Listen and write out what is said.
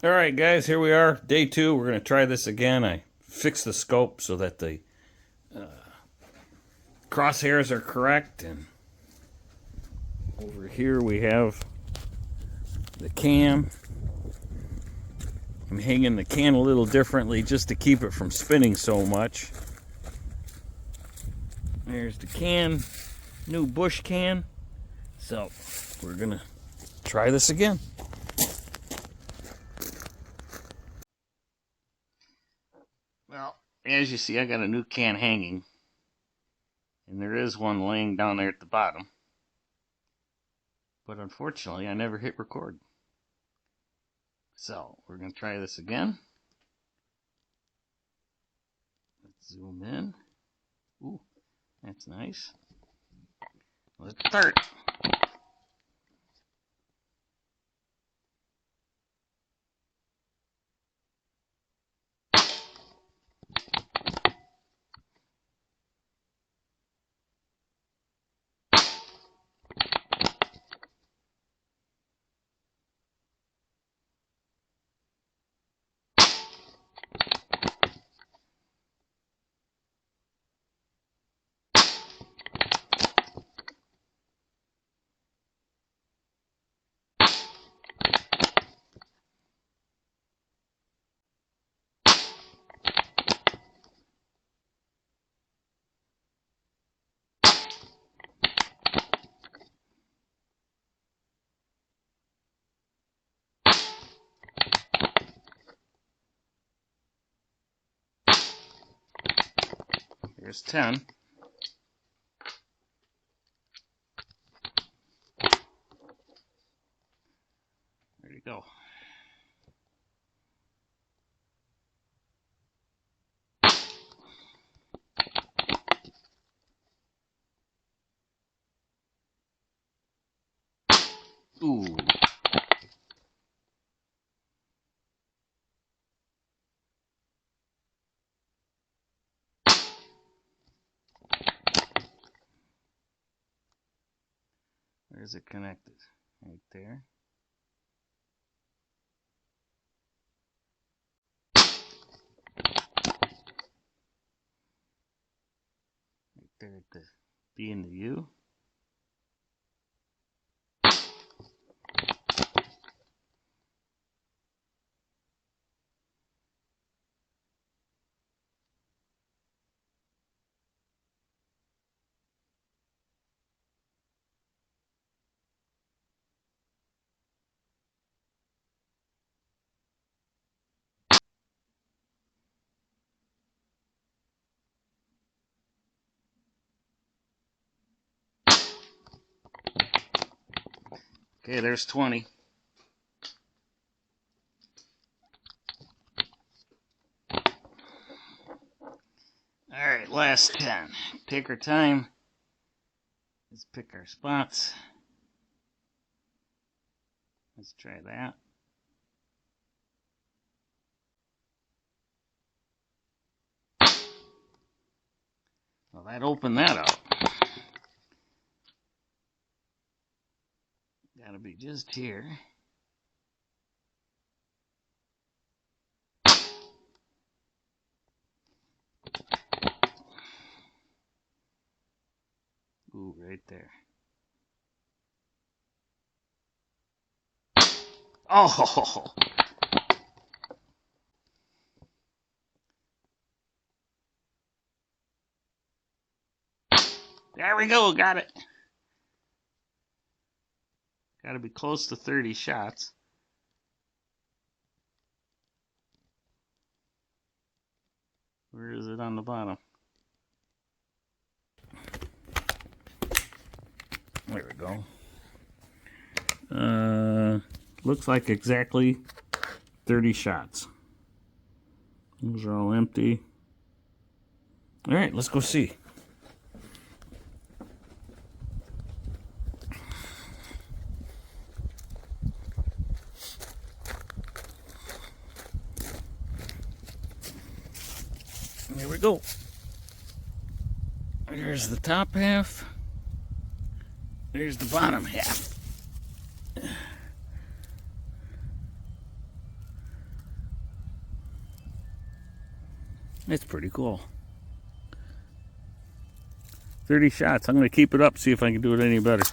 All right, guys, here we are, day 2. We're going to try this again. I fixed the scope so that the crosshairs are correct. And over here we have the cam. I'm hanging the can a little differently just to keep it from spinning so much. There's the can, new bush can. So we're going to try this again. Well, as you see, I got a new can hanging, and there is one laying down there at the bottom. But unfortunately, I never hit record. So we're going to try this again. Let's zoom in. Ooh, that's nice. Let's start. Here's 10. There you go. Ooh. Where's it connected? Right there. Right there at the B and the U. Okay, there's 20. Alright, last 10. Take our time. Let's pick our spots. Let's try that. Well, that opened that up. Gotta be just here. Ooh, right there. Oh! There we go, got it. Gotta be close to 30 shots. Where is it on the bottom? There we go. Looks like exactly 30 shots. Those are all empty. All right, let's go see. Here we go. There's the top half. There's the bottom half. It's pretty cool. 30 shots. I'm going to keep it up, see if I can do it any better.